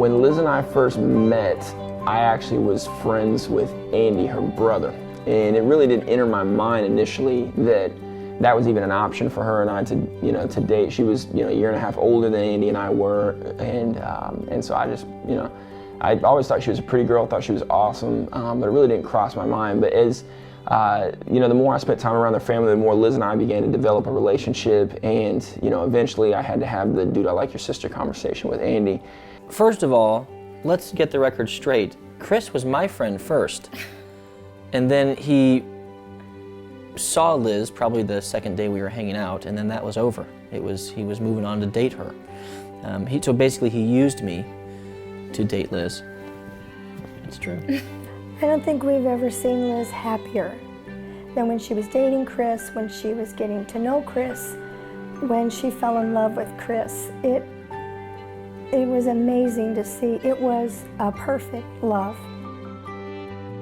When Liz and I first met, I actually was friends with Andy, her brother. And it really didn't enter my mind initially that that was even an option for her and I to date. She was, a year and a half older than Andy and I were. And so I just, I always thought she was a pretty girl, thought she was awesome, but it really didn't cross my mind. But as, the more I spent time around their family, the more Liz and I began to develop a relationship. And, eventually I had to have the "dude, I like your sister" conversation with Andy. First of all, let's get the record straight. Chris was my friend first. And then he saw Liz probably the second day we were hanging out, and then that was over. He was moving on to date her. So basically he used me to date Liz. It's true. I don't think we've ever seen Liz happier than when she was dating Chris, when she was getting to know Chris, when she fell in love with Chris. It was amazing to see. It was a perfect love.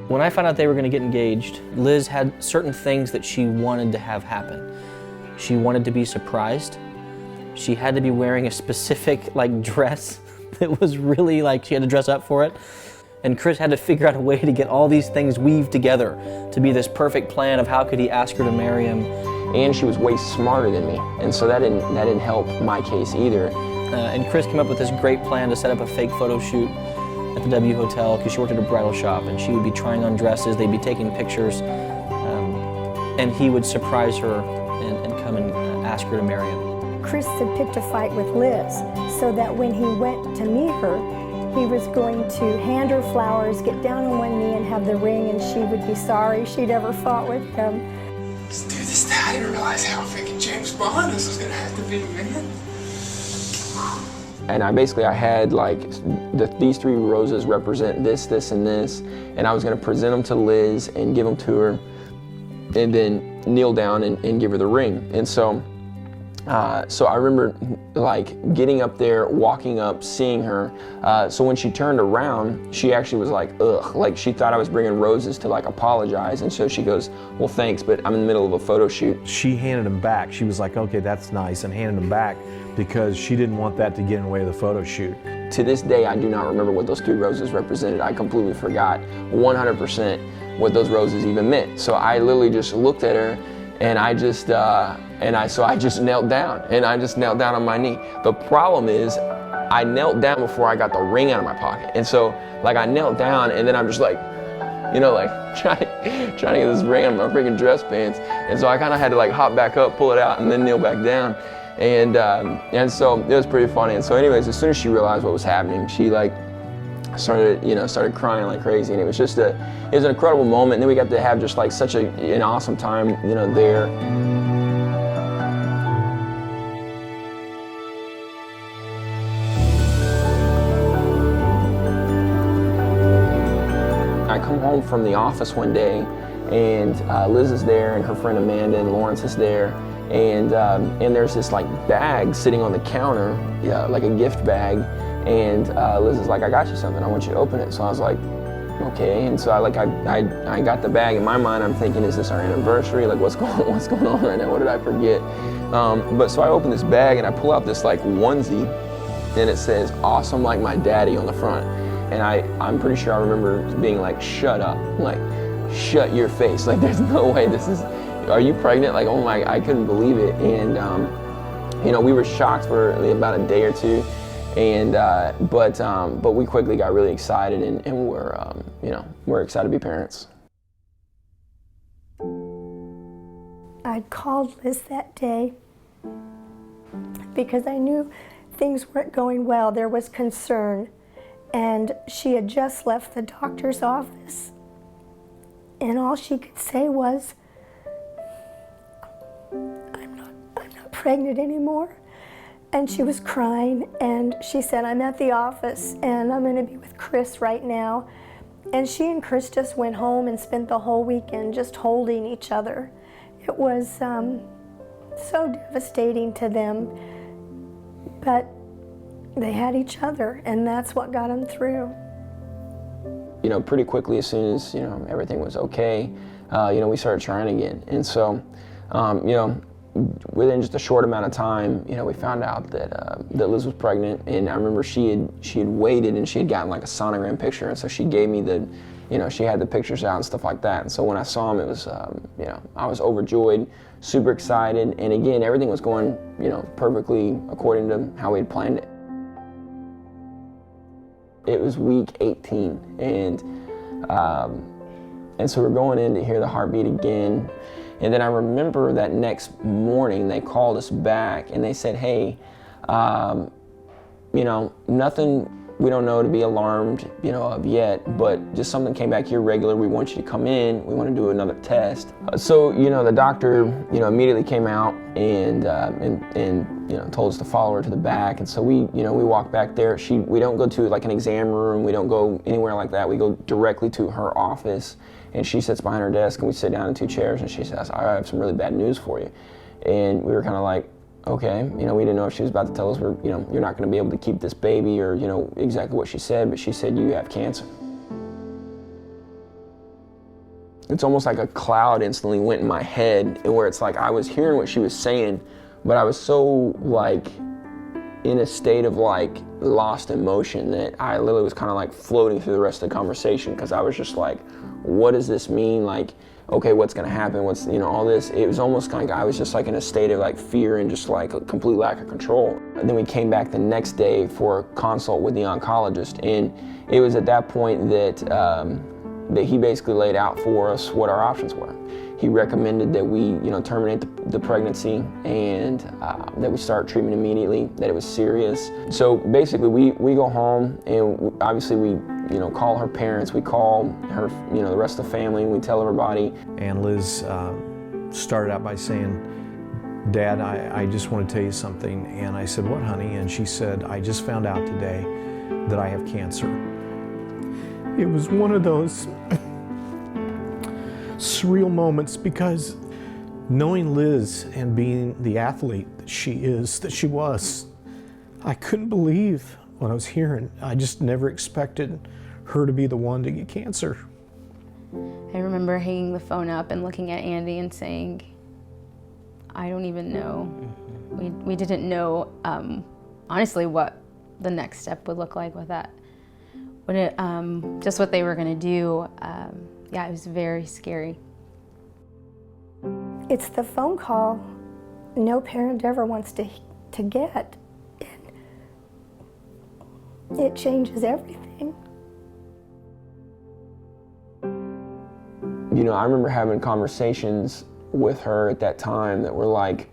When I found out they were going to get engaged, Liz had certain things that she wanted to have happen. She wanted to be surprised. She had to be wearing a specific dress that was really she had to dress up for it. And Chris had to figure out a way to get all these things weaved together to be this perfect plan of how could he ask her to marry him. And she was way smarter than me, and so that didn't help my case either. And Chris came up with this great plan to set up a fake photo shoot at the W Hotel because she worked at a bridal shop, and she would be trying on dresses, they'd be taking pictures, and he would surprise her and come and ask her to marry him. Chris had picked a fight with Liz so that when he went to meet her, he was going to hand her flowers, get down on one knee and have the ring, and she would be sorry she'd ever fought with him. Dude, this guy, I didn't realize how freaking James Bond this was gonna have to be, man. And I had these 3 roses represent this, this, and this, and I was gonna present them to Liz and give them to her, and then kneel down and give her the ring. And so I remember getting up there, walking up, seeing her. So when she turned around, she actually was ugh, she thought I was bringing roses to apologize. And so she goes, "Well, thanks, but I'm in the middle of a photo shoot." She handed him back. She was like, "Okay, that's nice," and handed him back because she didn't want that to get in the way of the photo shoot. To this day, I do not remember what those 3 roses represented. I completely forgot 100% what those roses even meant. So I literally just looked at her, and I just knelt down, and I just knelt down on my knee. The problem is, I knelt down before I got the ring out of my pocket. And so, I knelt down, and then I'm just trying to get this ring out of my freaking dress pants. And so I kind of had to hop back up, pull it out, and then kneel back down. And so it was pretty funny. And so anyways, as soon as she realized what was happening, she started crying like crazy. And it was just it was an incredible moment. And then we got to have just such an awesome time, there. I come home from the office one day, and Liz is there, and her friend Amanda and Lawrence is there, and there's this bag sitting on the counter, like a gift bag, and Liz is like, "I got you something. I want you to open it." So I was like, "Okay." And so I got the bag. In my mind, I'm thinking, "Is this our anniversary? What's going on right now? What did I forget?" But so I open this bag and I pull out this onesie, and it says "Awesome like my daddy" on the front. And I'm pretty sure I remember being "Shut up, shut your face, there's no way this is, are you pregnant?" Oh my, I couldn't believe it. And we were shocked for about a day or two, and but we quickly got really excited, and we're excited to be parents. I called Liz that day because I knew things weren't going well. There was concern. And she had just left the doctor's office, and all she could say was, I'm not pregnant anymore." And she was crying, and she said, "I'm at the office, and I'm gonna be with Chris right now." And she and Chris just went home and spent the whole weekend just holding each other. It was so devastating to them, but they had each other, and that's what got them through. Pretty quickly, as soon as, everything was okay, we started trying again. And so, within just a short amount of time, you know, we found out that that Liz was pregnant, and I remember she had waited and she had gotten like a sonogram picture, and so she gave me the, you know, she had the pictures out and stuff like that. And so when I saw him, it was, you know, I was overjoyed, super excited, and again, everything was going, you know, perfectly according to how we had planned it. It was week 18, and so we're going in to hear the heartbeat again. And then I remember that next morning they called us back and they said, hey, you know, nothing we don't know to be alarmed, you know, of yet, but just something came back irregular. We want you to come in. We want to do another test. So, you know, the doctor, you know, immediately came out and you know, told us to follow her to the back. And so we, you know, we walk back there. We don't go to like an exam room. We don't go anywhere like that. We go directly to her office, and she sits behind her desk, and we sit down in 2 chairs, and she says, I have some really bad news for you. And we were kind of like, okay, you know, we didn't know if she was about to tell us, you know, you're not going to be able to keep this baby, or, you know, exactly what she said, but she said, you have cancer. It's almost like a cloud instantly went in my head, where it's like I was hearing what she was saying, but I was so like in a state of like lost emotion that I literally was kind of like floating through the rest of the conversation, because I was just like, what does this mean? Like, okay, what's gonna happen? What's, you know, all this? It was almost like I was just like in a state of like fear and just like a complete lack of control. And then we came back the next day for a consult with the oncologist, and it was at that point that that he basically laid out for us what our options were. He recommended that we, you know, terminate the pregnancy, and that we start treatment immediately, that it was serious. So basically we go home, and obviously we, you know, call her parents, we call her, you know, the rest of the family, and we tell everybody. And Liz started out by saying, Dad, I just want to tell you something. And I said, what, honey? And she said, I just found out today that I have cancer. It was one of those surreal moments, because knowing Liz and being the athlete that she was, I couldn't believe what I was hearing. I just never expected her to be the one to get cancer. I remember hanging the phone up and looking at Andy and saying, I don't even know. We didn't know, honestly, what the next step would look like with that. Just what they were gonna do. Yeah, it was very scary. It's the phone call no parent ever wants to get. It changes everything. You know, I remember having conversations with her at that time that were like,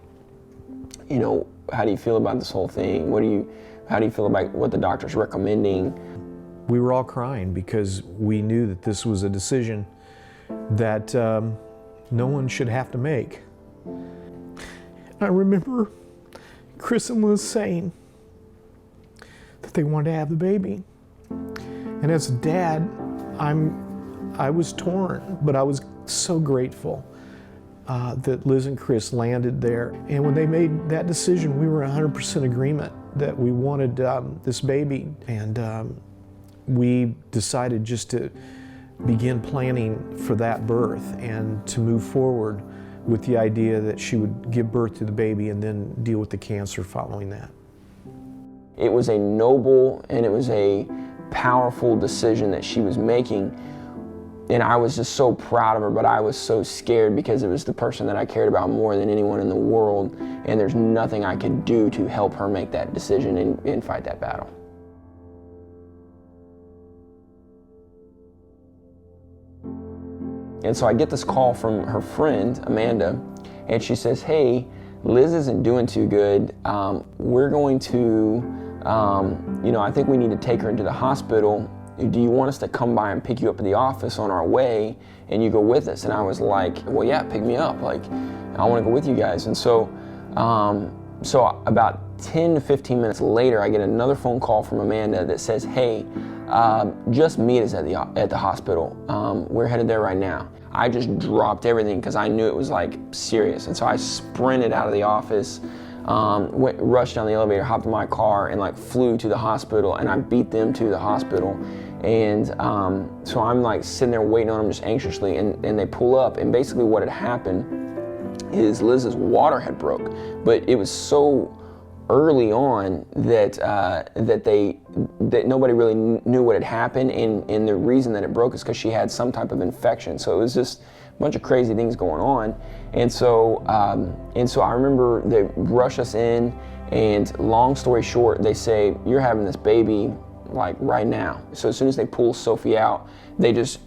you know, how do you feel about this whole thing? How do you feel about what the doctor's recommending? We were all crying because we knew that this was a decision that no one should have to make. I remember Chris and Liz saying that they wanted to have the baby. And as a dad, I was torn, but I was so grateful that Liz and Chris landed there. And when they made that decision, we were 100% agreement that we wanted this baby. And we decided just to begin planning for that birth and to move forward with the idea that she would give birth to the baby and then deal with the cancer following that. It was a noble and it was a powerful decision that she was making. And I was just so proud of her, but I was so scared because it was the person that I cared about more than anyone in the world. And there's nothing I could do to help her make that decision and fight that battle. And so I get this call from her friend, Amanda, and she says, hey, Liz isn't doing too good. We're going to, you know, I think we need to take her into the hospital. Do you want us to come by and pick you up at the office on our way and you go with us? And I was like, well, yeah, pick me up. Like, I want to go with you guys. And so, so about 10 to 15 minutes later, I get another phone call from Amanda that says, hey, just meet us at the hospital. We're headed there right now. I just dropped everything because I knew it was like serious. And so I sprinted out of the office, rushed down the elevator, hopped in my car, and like flew to the hospital, and I beat them to the hospital. And so I'm like sitting there waiting on them just anxiously, and they pull up, and basically what had happened is Liz's water had broke, but it was so early on that that nobody really knew what had happened, and the reason that it broke is because she had some type of infection. So it was just a bunch of crazy things going on, and so I remember they rush us in, and long story short, they say, you're having this baby like right now. So as soon as they pull Sophie out,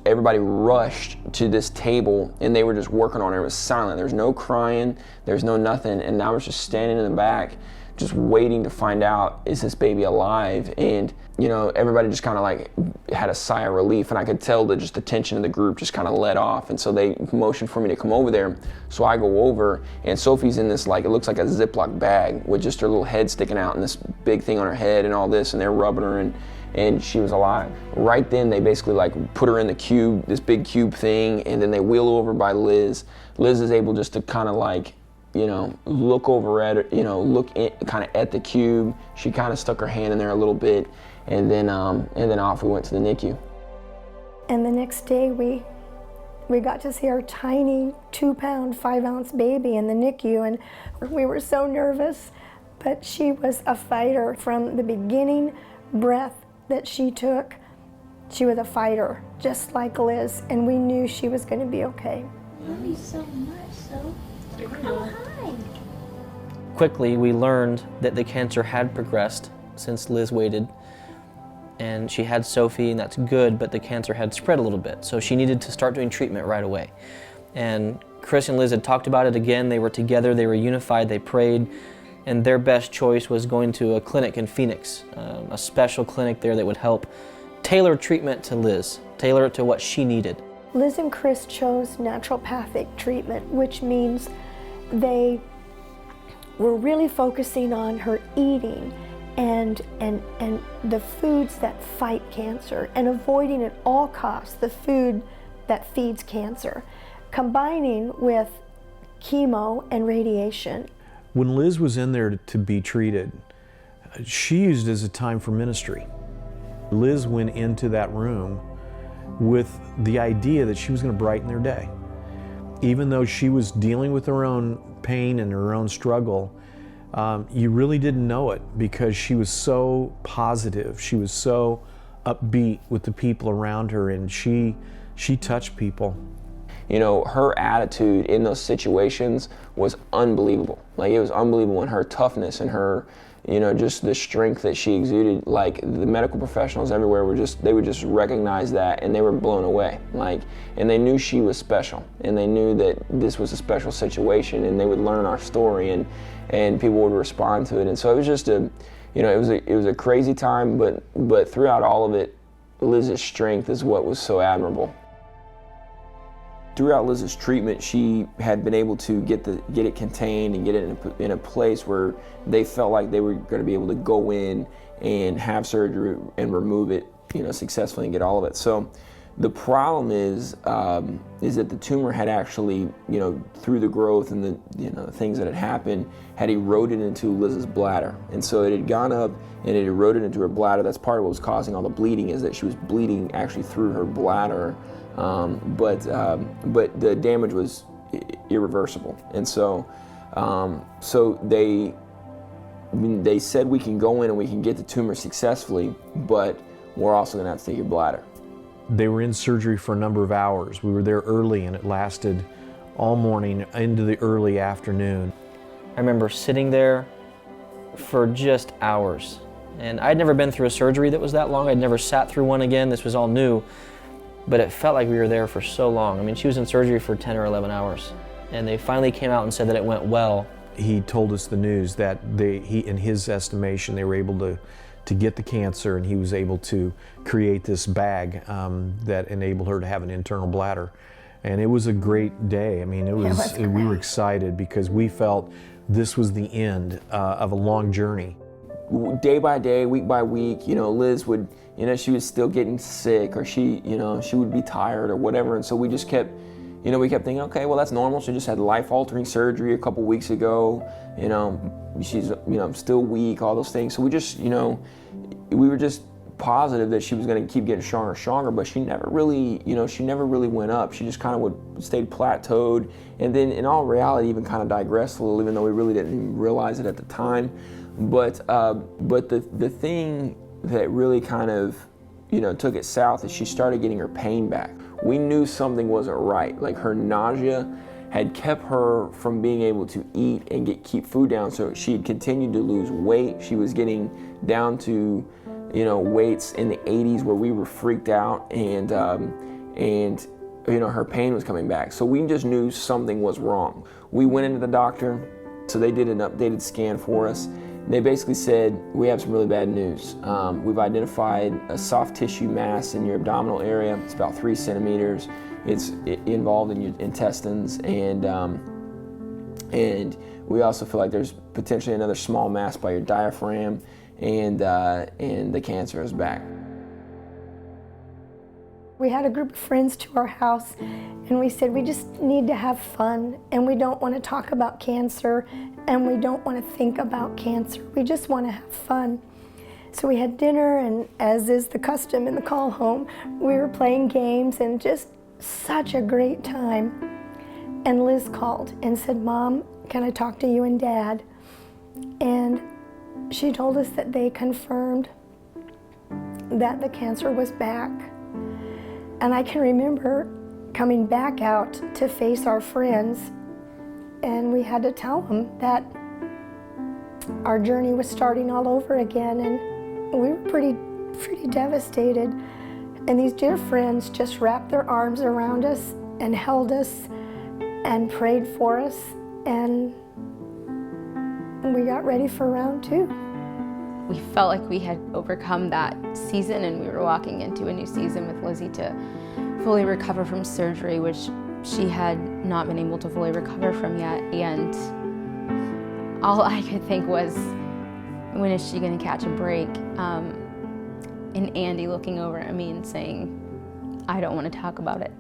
everybody rushed to this table, and they were just working on her. It was silent. There was no crying, there's no nothing, and I was just standing in the back just waiting to find out, is this baby alive? And everybody just kind of like had a sigh of relief, and I could tell that just the tension in the group just kind of let off, and so they motioned for me to come over there. So I go over, and Sophie's in this, like, it looks like a Ziploc bag with just her little head sticking out and this big thing on her head and all this, and they're rubbing her, and she was alive. Right then they basically like put her in the cube, this big cube thing, and then they wheel her over by Liz. Liz is able just to kind of like, look over at her, look kind of at the cube. She kind of stuck her hand in there a little bit, and then off we went to the NICU. And the next day we got to see our tiny 2-pound, 5-ounce baby in the NICU, and we were so nervous, but she was a fighter from the beginning breath that she took. She was a fighter, just like Liz, and we knew she was going to be okay. Love you so much, so. Oh, hi. Quickly, we learned that the cancer had progressed since Liz waited, and she had Sophie, and that's good, but the cancer had spread a little bit, so she needed to start doing treatment right away. And Chris and Liz had talked about it again. They were together, they were unified, they prayed, and their best choice was going to a clinic in Phoenix, a special clinic there that would help tailor treatment to Liz, tailor it to what she needed. Liz and Chris chose naturopathic treatment, which means they were really focusing on her eating and the foods that fight cancer, and avoiding at all costs the food that feeds cancer, combining with chemo and radiation. When Liz was in there to be treated, she used it as a time for ministry. Liz went into that room with the idea that she was going to brighten their day. Even though she was dealing with her own pain and her own struggle, you really didn't know it because she was so positive. She was so upbeat with the people around her, and she touched people. Her attitude in those situations was unbelievable. Like, it was unbelievable, and her toughness and her, just the strength that she exuded. Like, the medical professionals everywhere they would just recognize that, and they were blown away. Like, and they knew she was special, and they knew that this was a special situation, and they would learn our story, and people would respond to it. And so it was just it was a crazy time, but throughout all of it, Liz's strength is what was so admirable. Throughout Liz's treatment, she had been able to get it contained and get it in a place where they felt like they were going to be able to go in and have surgery and remove it, successfully and get all of it. So the problem is that the tumor had actually, through the growth and the things that had happened, had eroded into Liz's bladder, and so it had gone up and it eroded into her bladder. That's part of what was causing all the bleeding, is that she was bleeding actually through her bladder. But the damage was irreversible, and so they said, we can go in and we can get the tumor successfully, but we're also going to have to take your bladder. They were in surgery for a number of hours. We were there early, and it lasted all morning into the early afternoon. I remember sitting there for just hours, and I'd never been through a surgery that was that long. I'd never sat through one again. This was all new. But it felt like we were there for so long. I mean, she was in surgery for 10 or 11 hours. And they finally came out and said that it went well. He told us the news that in his estimation, they were able to get the cancer, and he was able to create this bag that enabled her to have an internal bladder. And it was a great day. I mean, we were excited because we felt this was the end of a long journey. Day by day, week by week, Liz would, she was still getting sick, or she would be tired or whatever. And so we just kept, we kept thinking, okay, well, that's normal. She just had life-altering surgery a couple weeks ago. She's, still weak, all those things. So we just, we were just positive that she was going to keep getting stronger and stronger, but she never really, she never really went up. She just kind of stayed plateaued, and then in all reality even kind of digressed a little, even though we really didn't even realize it at the time. But the thing that really kind of, took it south is she started getting her pain back. We knew something wasn't right. Like, her nausea had kept her from being able to eat and keep food down, so she had continued to lose weight. She was getting down to, weights in the 80s where we were freaked out, and her pain was coming back. So we just knew something was wrong. We went into the doctor, so they did an updated scan for us. They basically said, we have some really bad news. We've identified a soft tissue mass in your abdominal area. It's about 3 centimeters. It's involved in your intestines, and we also feel like there's potentially another small mass by your diaphragm, and the cancer is back. We had a group of friends to our house, and we said we just need to have fun, and we don't want to talk about cancer, and we don't want to think about cancer. We just want to have fun. So we had dinner, and as is the custom in the call home, we were playing games and just such a great time. And Liz called and said, "Mom, can I talk to you and Dad?" And she told us that they confirmed that the cancer was back. And I can remember coming back out to face our friends, and we had to tell them that our journey was starting all over again, and we were pretty devastated. And these dear friends just wrapped their arms around us and held us and prayed for us, and we got ready for round 2. We felt like we had overcome that season, and we were walking into a new season with Lizzie to fully recover from surgery, which she had not been able to fully recover from yet. And all I could think was, when is she going to catch a break? And Andy looking over at me and saying, "I don't want to talk about it."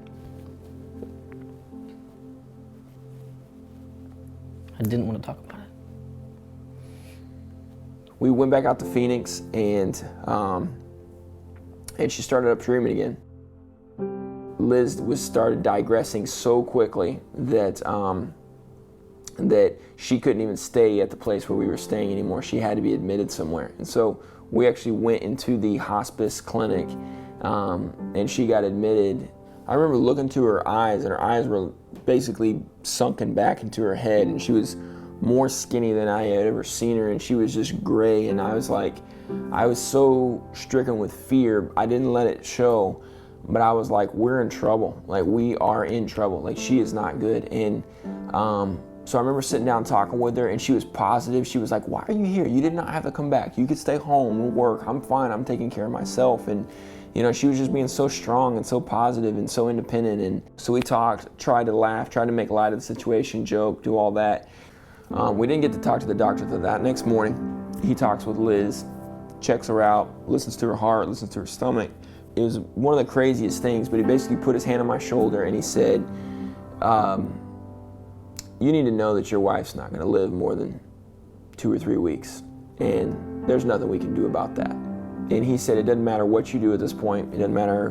I didn't want to talk about it. We went back out to Phoenix, and she started up treatment again. Liz started digressing so quickly that that she couldn't even stay at the place where we were staying anymore. She had to be admitted somewhere. And so we actually went into the hospice clinic, and she got admitted. I remember looking to her eyes, and her eyes were basically sunken back into her head, and she was more skinny than I had ever seen her, and she was just gray. And I was so stricken with fear. I didn't let it show, but I was like, we're in trouble. Like, we are in trouble. Like, she is not good. And so I remember sitting down talking with her, and she was positive. She was like, "Why are you here? You did not have to come back. You could stay home and work. I'm fine. I'm taking care of myself." And she was just being so strong and so positive and so independent. And so we talked, tried to laugh, tried to make light of the situation, joke, do all that. We didn't get to talk to the doctor until that next morning. He talks with Liz, checks her out, listens to her heart, listens to her stomach. It was one of the craziest things, but he basically put his hand on my shoulder and he said, "You need to know that your wife's not going to live more than 2 or 3 weeks, and there's nothing we can do about that." And he said, "It doesn't matter what you do at this point. It doesn't matter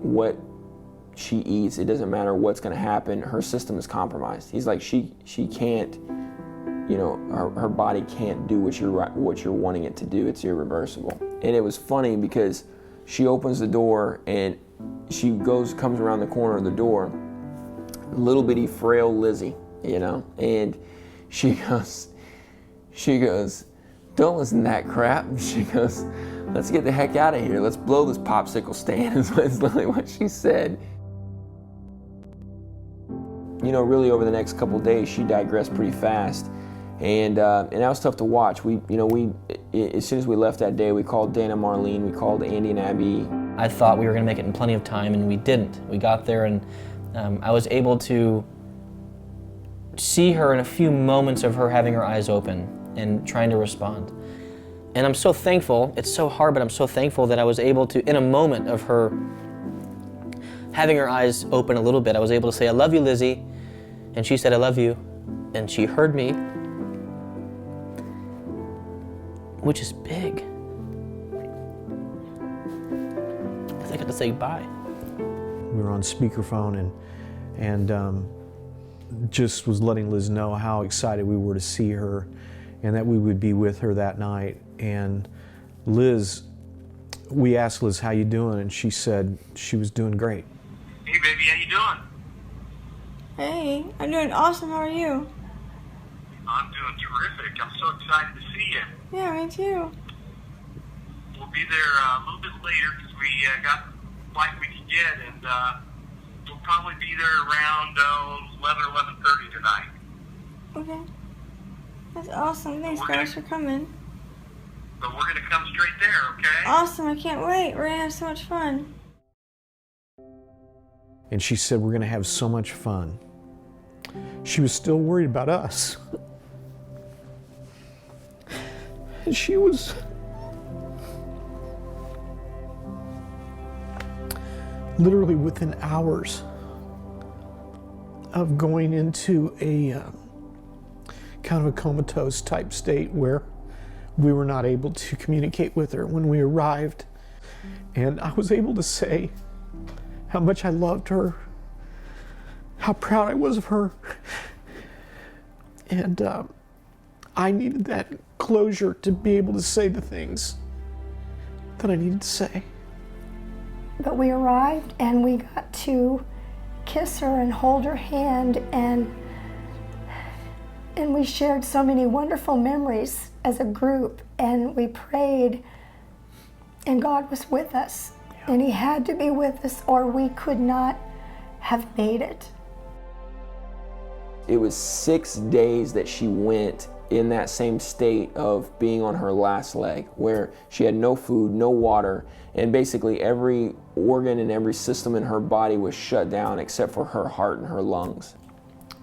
what she eats. It doesn't matter what's going to happen. Her system is compromised." He's like, she can't, her body can't do what you're wanting it to do. It's irreversible." And it was funny because she opens the door and she comes around the corner of the door, little bitty frail Lizzie, and she goes, "Don't listen to that crap." She goes, "Let's get the heck out of here. Let's blow this popsicle stand," is literally what she said. Really over the next couple of days, she digressed pretty fast. And that was tough to watch. We as soon as we left that day, we called Dana, Marlene, we called Andy and Abby. I thought we were going to make it in plenty of time, and we didn't. We got there, and I was able to see her in a few moments of her having her eyes open and trying to respond. And I'm so thankful. It's so hard, but I'm so thankful that I was able to, in a moment of her having her eyes open a little bit, I was able to say, "I love you, Lizzie." And she said, "I love you." And she heard me, which is big. got to say goodbye. We were on speakerphone and just was letting Liz know how excited we were to see her and that we would be with her that night. And Liz, we asked Liz, how you doing? And she said she was doing great. Hey baby, how you doing? Hey, I'm doing awesome. How are you? I'm doing terrific. I'm so excited to see you. Yeah, me too. We'll be there a little bit later because we got the flight we can get, and we'll probably be there around 11 or 11:30 tonight. Okay. That's awesome. Thanks, Okay. guys, for coming. But we're going to come straight there, okay? Awesome. I can't wait. We're going to have so much fun. And she said, we're going to have so much fun. She was still worried about us. And she was literally within hours of going into a kind of a comatose type state where we were not able to communicate with her when we arrived. And I was able to say how much I loved her, how proud I was of her. And I needed that closure to be able to say the things that I needed to say. But we arrived and we got to kiss her and hold her hand, and we shared so many wonderful memories as a group, and we prayed, and God was with us. And He had to be with us or we could not have made it. It was 6 days that she went in that same state of being on her last leg, where she had no food, no water, and basically every organ and every system in her body was shut down except for her heart and her lungs.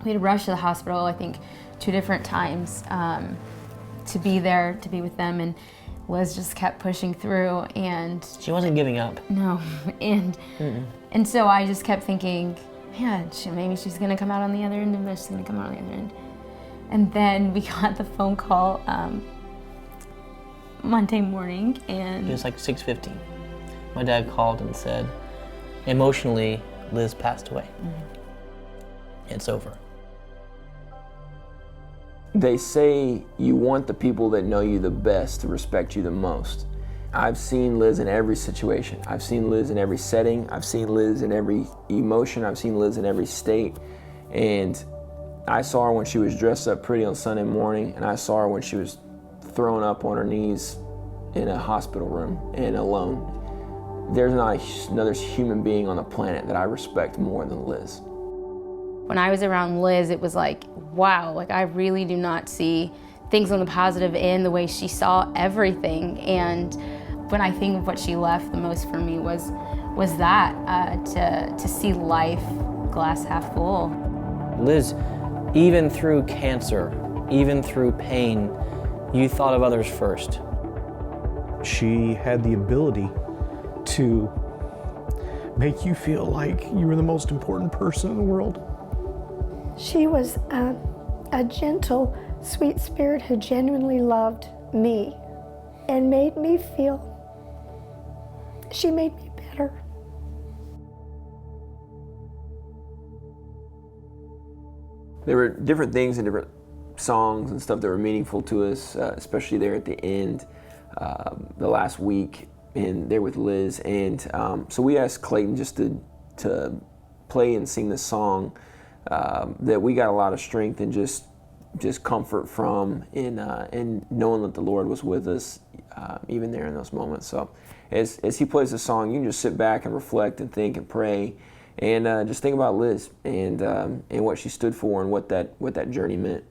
We had rushed to the hospital, I think, 2 different times to be there, to be with them, and Liz just kept pushing through, and She wasn't giving up. no, and so I just kept thinking, man, maybe she's gonna come out on the other end of this, she's gonna come out on the other end. And then we got the phone call Monday morning, and It was like 6:50. My dad called and said, emotionally, Liz passed away. It's over. They say you want the people that know you the best to respect you the most. I've seen Liz in every situation. I've seen Liz in every setting. I've seen Liz in every emotion. I've seen Liz in every state. And I saw her when she was dressed up pretty on Sunday morning, and I saw her when she was thrown up on her knees in a hospital room and alone. There's not another human being on the planet that I respect more than Liz. when I was around Liz, it was like, wow, like I really do not see things on the positive end the way she saw everything. And when I think of what she left the most for me was that, to see life glass half full. Liz, even through cancer, even through pain, you thought of others first. She had the ability to make you feel like you were the most important person in the world. She was a gentle, sweet spirit who genuinely loved me and made me feel, she made me better. There were different things and different songs and stuff that were meaningful to us, especially there at the end, the last week, and there with Liz. And so we asked Clayton just to play and sing this song that we got a lot of strength and just comfort from in knowing that the Lord was with us even there in those moments. So as he plays the song, you can just sit back and reflect and think and pray and just think about Liz and what she stood for and what that journey meant.